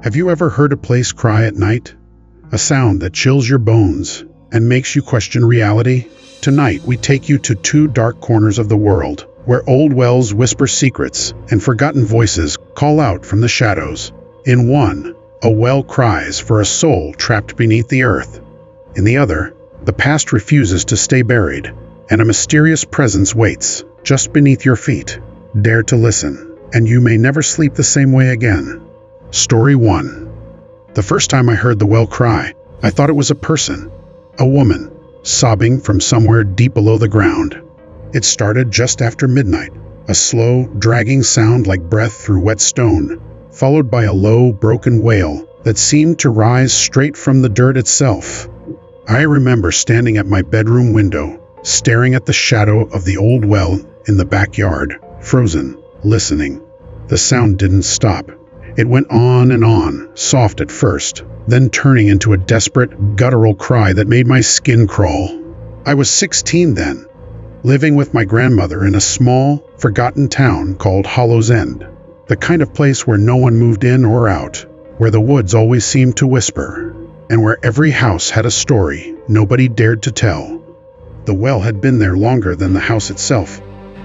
Have you ever heard a place cry at night? A sound that chills your bones and makes you question reality? Tonight, we take you to two dark corners of the world, where old wells whisper secrets and forgotten voices call out from the shadows. In one, a well cries for a soul trapped beneath the earth. In the other, the past refuses to stay buried, and a mysterious presence waits just beneath your feet. Dare to listen, and you may never sleep the same way again. Story 1. The first time I heard the well cry, I thought it was a person, a woman, sobbing from somewhere deep below the ground. It started just after midnight, a slow, dragging sound like breath through wet stone, followed by a low, broken wail that seemed to rise straight from the dirt itself. I remember standing at my bedroom window, staring at the shadow of the old well in the backyard, frozen, listening. The sound didn't stop. It went on and on, soft at first, then turning into a desperate, guttural cry that made my skin crawl. I was 16 then, living with my grandmother in a small, forgotten town called Hollow's End, the kind of place where no one moved in or out, where the woods always seemed to whisper, and where every house had a story nobody dared to tell. The well had been there longer than the house itself,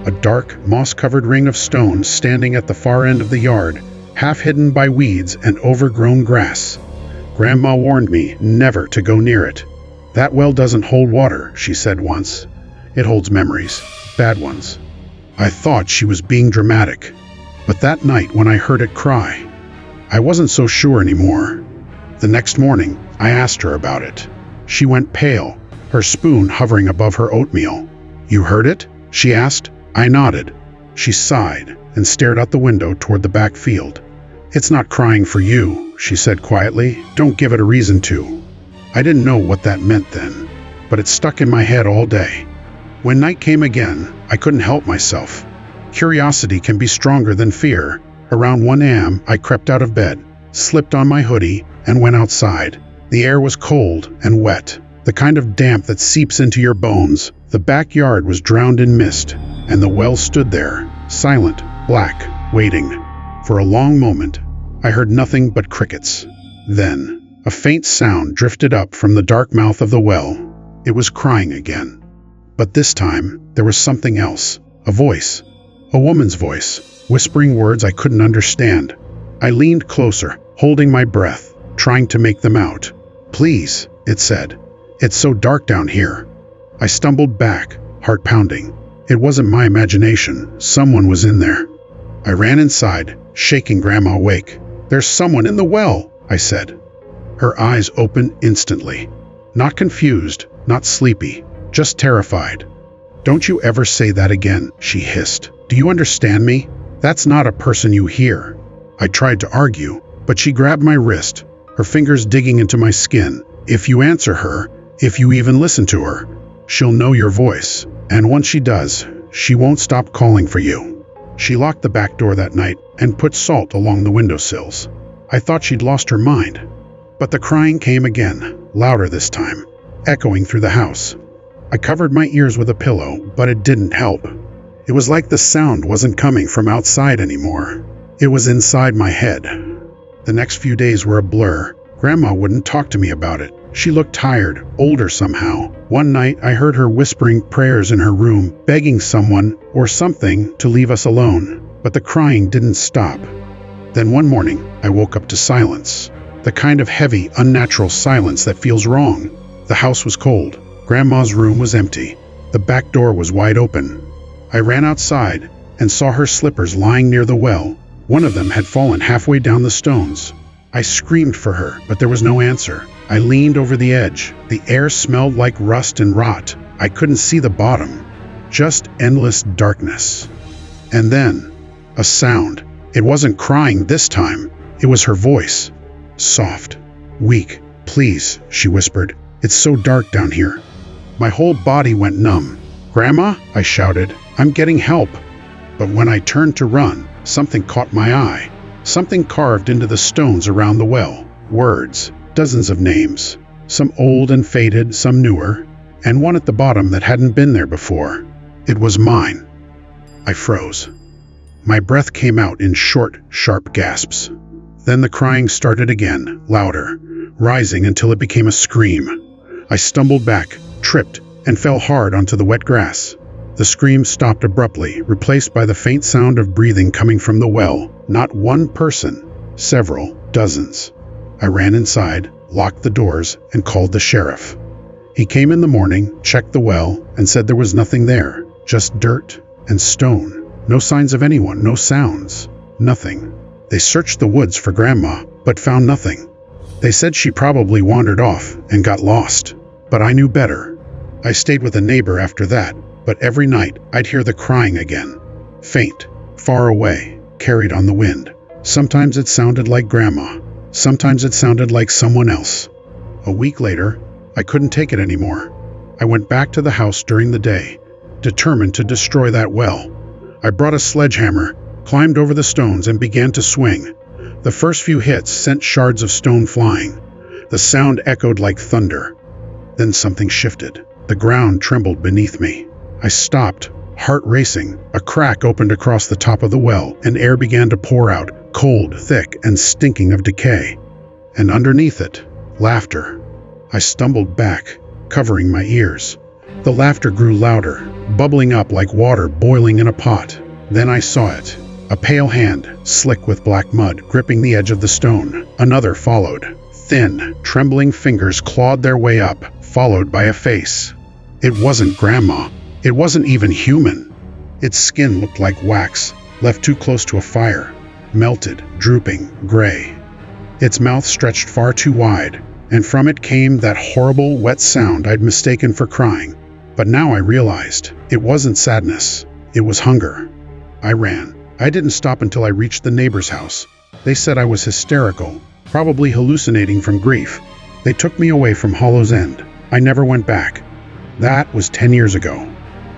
a dark, moss-covered ring of stone standing at the far end of the yard, half hidden by weeds and overgrown grass. Grandma warned me never to go near it. "That well doesn't hold water," she said once. "It holds memories, bad ones." I thought she was being dramatic, but that night when I heard it cry, I wasn't so sure anymore. The next morning, I asked her about it. She went pale, her spoon hovering above her oatmeal. "You heard it?" she asked. I nodded. She sighed and stared out the window toward the back field. "It's not crying for you," she said quietly. "Don't give it a reason to." I didn't know what that meant then, but it stuck in my head all day. When night came again, I couldn't help myself. Curiosity can be stronger than fear. Around 1 a.m., I crept out of bed, slipped on my hoodie, and went outside. The air was cold and wet, the kind of damp that seeps into your bones. The backyard was drowned in mist, and the well stood there, silent, black, waiting. For a long moment, I heard nothing but crickets. Then, a faint sound drifted up from the dark mouth of the well. It was crying again. But this time, there was something else. A voice. A woman's voice, whispering words I couldn't understand. I leaned closer, holding my breath, trying to make them out. "Please," it said. "It's so dark down here." I stumbled back, heart pounding. It wasn't my imagination. Someone was in there. I ran inside, shaking Grandma awake. "There's someone in the well," I said. Her eyes opened instantly. Not confused, not sleepy, just terrified. "Don't you ever say that again," she hissed. "Do you understand me? That's not a person you hear." I tried to argue, but she grabbed my wrist, her fingers digging into my skin. "If you answer her, if you even listen to her, she'll know your voice. And once she does, she won't stop calling for you." She locked the back door that night and put salt along the windowsills. I thought she'd lost her mind. But the crying came again, louder this time, echoing through the house. I covered my ears with a pillow, but it didn't help. It was like the sound wasn't coming from outside anymore. It was inside my head. The next few days were a blur. Grandma wouldn't talk to me about it. She looked tired, older somehow. One night, I heard her whispering prayers in her room, begging someone or something to leave us alone. But the crying didn't stop. Then one morning, I woke up to silence. The kind of heavy, unnatural silence that feels wrong. The house was cold. Grandma's room was empty. The back door was wide open. I ran outside and saw her slippers lying near the well. One of them had fallen halfway down the stones. I screamed for her, but there was no answer. I leaned over the edge. The air smelled like rust and rot. I couldn't see the bottom. Just endless darkness. And then, a sound. It wasn't crying this time. It was her voice. Soft, weak. "Please," she whispered. "It's so dark down here." My whole body went numb. "Grandma," I shouted, "I'm getting help." But when I turned to run, something caught my eye. Something carved into the stones around the well. Words, dozens of names. Some old and faded, some newer, and one at the bottom that hadn't been there before. It was mine. I froze. My breath came out in short, sharp gasps. Then the crying started again, louder, rising until it became a scream. I stumbled back, tripped, and fell hard onto the wet grass. The scream stopped abruptly, replaced by the faint sound of breathing coming from the well. Not one person, several, dozens. I ran inside, locked the doors, and called the sheriff. He came in the morning, checked the well, and said there was nothing there, just dirt and stone. No signs of anyone, no sounds, nothing. They searched the woods for Grandma, but found nothing. They said she probably wandered off and got lost, but I knew better. I stayed with a neighbor after that, but every night I'd hear the crying again. Faint, far away, carried on the wind. Sometimes it sounded like Grandma. Sometimes it sounded like someone else. A week later, I couldn't take it anymore. I went back to the house during the day, determined to destroy that well. I brought a sledgehammer, climbed over the stones, and began to swing. The first few hits sent shards of stone flying. The sound echoed like thunder. Then something shifted. The ground trembled beneath me. I stopped, heart racing. A crack opened across the top of the well, and air began to pour out, cold, thick, and stinking of decay. And underneath it, laughter. I stumbled back, covering my ears. The laughter grew louder, bubbling up like water boiling in a pot. Then I saw it. A pale hand, slick with black mud, gripping the edge of the stone. Another followed. Thin, trembling fingers clawed their way up, followed by a face. It wasn't Grandma. It wasn't even human. Its skin looked like wax, left too close to a fire. Melted, drooping, gray. Its mouth stretched far too wide, and from it came that horrible, wet sound I'd mistaken for crying. But now I realized it wasn't sadness. It was hunger. I ran. I didn't stop until I reached the neighbor's house. They said I was hysterical, probably hallucinating from grief. They took me away from Hollow's End. I never went back. That was 10 years ago.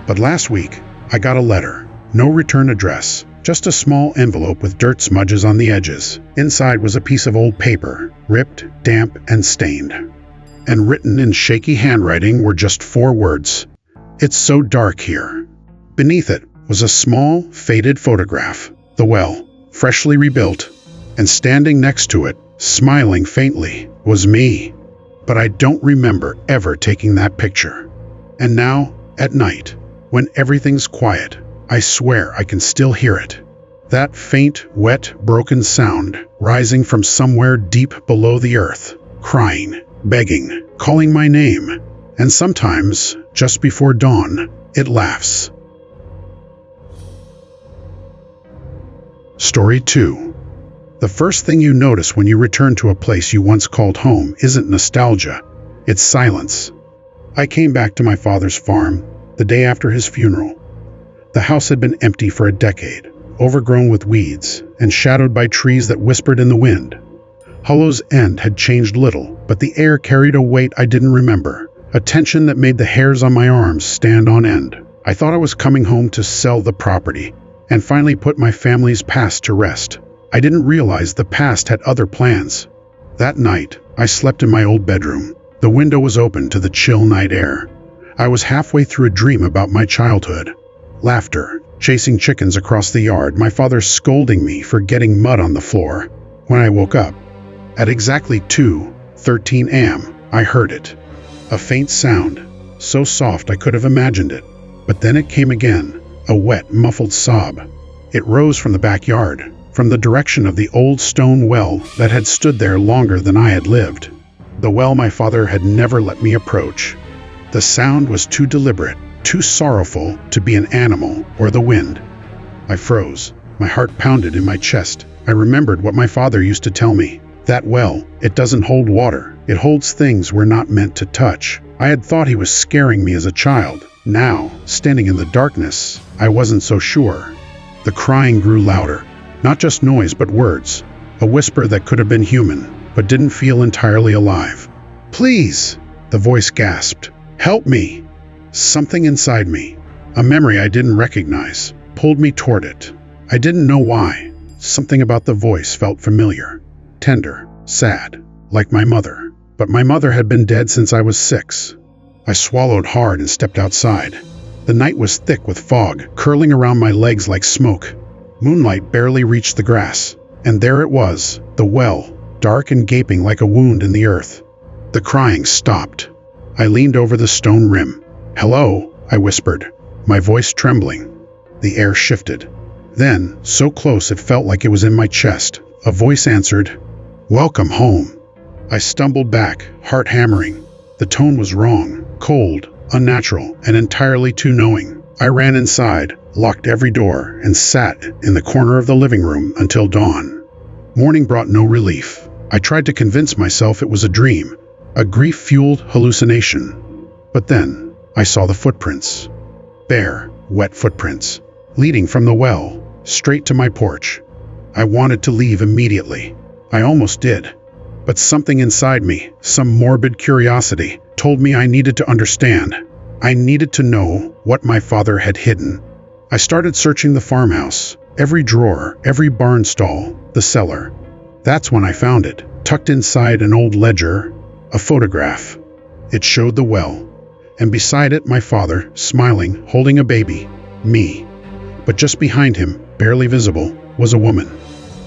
But last week, I got a letter. No return address. Just a small envelope with dirt smudges on the edges. Inside was a piece of old paper, ripped, damp, and stained. And written in shaky handwriting were just 4 words. "It's so dark here." Beneath it was a small, faded photograph. The well, freshly rebuilt, and standing next to it, smiling faintly, was me. But I don't remember ever taking that picture. And now, at night, when everything's quiet, I swear I can still hear it. That faint, wet, broken sound rising from somewhere deep below the earth, crying, begging, calling my name. And sometimes, just before dawn, it laughs. Story 2. The first thing you notice when you return to a place you once called home isn't nostalgia, it's silence. I came back to my father's farm the day after his funeral. The house had been empty for a decade, overgrown with weeds and shadowed by trees that whispered in the wind. Hollow's End had changed little, but the air carried a weight I didn't remember, a tension that made the hairs on my arms stand on end. I thought I was coming home to sell the property and finally put my family's past to rest. I didn't realize the past had other plans. That night, I slept in my old bedroom. The window was open to the chill night air. I was halfway through a dream about my childhood. Laughter, chasing chickens across the yard, my father scolding me for getting mud on the floor. When I woke up, at exactly 2:13 a.m., I heard it. A faint sound, so soft I could have imagined it. But then it came again, a wet, muffled sob. It rose from the backyard, from the direction of the old stone well that had stood there longer than I had lived. The well my father had never let me approach. The sound was too deliberate, too sorrowful to be an animal or the wind. I froze. My heart pounded in my chest. I remembered what my father used to tell me. That well, it doesn't hold water. It holds things we're not meant to touch. I had thought he was scaring me as a child. Now, standing in the darkness, I wasn't so sure. The crying grew louder. Not just noise, but words. A whisper that could have been human, but didn't feel entirely alive. "Please," the voice gasped. "Help me." Something inside me, a memory I didn't recognize, pulled me toward it. I didn't know why. Something about the voice felt familiar. Tender, sad, like my mother. But my mother had been dead since I was 6. I swallowed hard and stepped outside. The night was thick with fog, curling around my legs like smoke. Moonlight barely reached the grass. And there it was, the well, dark and gaping like a wound in the earth. The crying stopped. I leaned over the stone rim. "Hello," I whispered, my voice trembling. The air shifted. Then, so close it felt like it was in my chest, a voice answered, "Welcome home." I stumbled back, heart hammering. The tone was wrong, cold, unnatural, and entirely too knowing. I ran inside, locked every door, and sat in the corner of the living room until dawn. Morning brought no relief. I tried to convince myself it was a dream, a grief-fueled hallucination. But then, I saw the footprints. Bare, wet footprints, leading from the well, straight to my porch. I wanted to leave immediately. I almost did. But something inside me, some morbid curiosity, told me I needed to understand. I needed to know what my father had hidden. I started searching the farmhouse, every drawer, every barn stall, the cellar. That's when I found it, tucked inside an old ledger, a photograph. It showed the well, and beside it my father, smiling, holding a baby, me. But just behind him, barely visible, was a woman.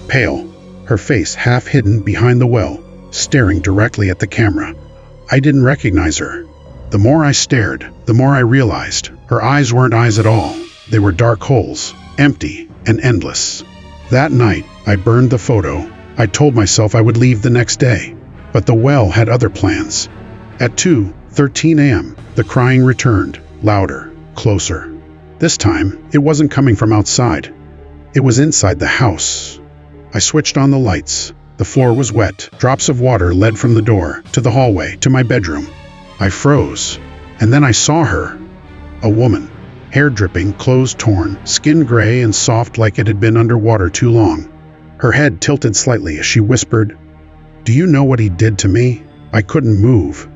Pale, her face half hidden behind the well, staring directly at the camera. I didn't recognize her. The more I stared, the more I realized her eyes weren't eyes at all. They were dark holes, empty and endless. That night, I burned the photo. I told myself I would leave the next day. But the well had other plans. At 2:13 a.m., the crying returned, louder, closer. This time, it wasn't coming from outside. It was inside the house. I switched on the lights. The floor was wet. Drops of water led from the door, to the hallway, to my bedroom. I froze, and then I saw her. A woman, hair dripping, clothes torn, skin gray and soft like it had been underwater too long. Her head tilted slightly as she whispered, "Do you know what he did to me? I couldn't move."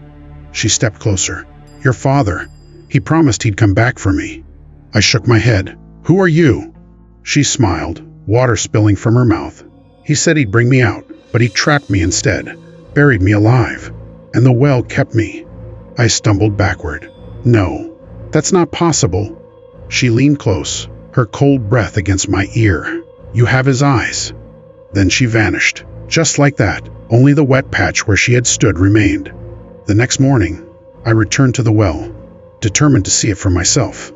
She stepped closer. "Your father. He promised he'd come back for me." I shook my head. "Who are you?" She smiled, water spilling from her mouth. "He said he'd bring me out, but he trapped me instead, buried me alive, and the well kept me." I stumbled backward. "No, that's not possible." She leaned close, her cold breath against my ear. "You have his eyes." Then she vanished. Just like that, only the wet patch where she had stood remained. The next morning, I returned to the well, determined to see it for myself.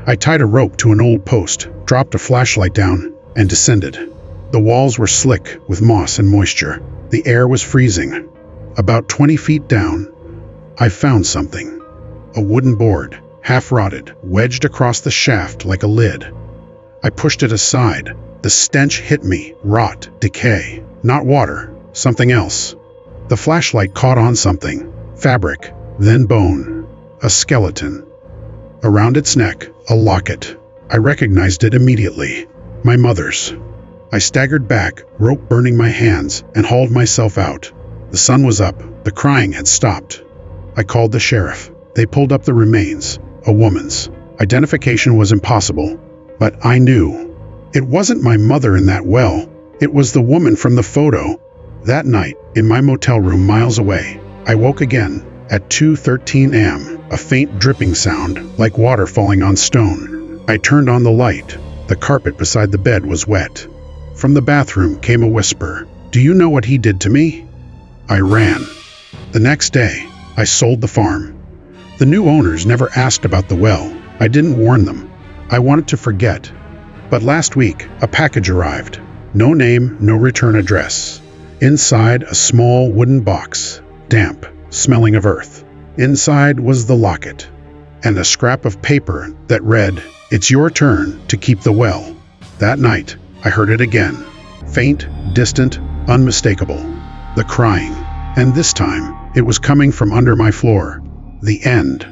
I tied a rope to an old post, dropped a flashlight down, and descended. The walls were slick with moss and moisture. The air was freezing. About 20 feet down, I found something. A wooden board, half-rotted, wedged across the shaft like a lid. I pushed it aside. The stench hit me. Rot, decay. Not water, something else. The flashlight caught on something. Fabric, then bone. A skeleton. Around its neck, a locket. I recognized it immediately. My mother's. I staggered back, rope burning my hands, and hauled myself out. The sun was up. The crying had stopped. I called the sheriff. They pulled up the remains. A woman's. Identification was impossible, but I knew. It wasn't my mother in that well. It was the woman from the photo. That night, in my motel room miles away, I woke again at 2:13 a.m., a faint dripping sound, like water falling on stone. I turned on the light. The carpet beside the bed was wet. From the bathroom came a whisper. "Do you know what he did to me?" I ran. The next day, I sold the farm. The new owners never asked about the well. I didn't warn them. I wanted to forget. But last week, a package arrived. No name, no return address. Inside, a small wooden box, damp, smelling of earth. Inside was the locket, and a scrap of paper that read, "It's your turn to keep the well." That night, I heard it again. Faint, distant, unmistakable. The crying. And this time, it was coming from under my floor. The end.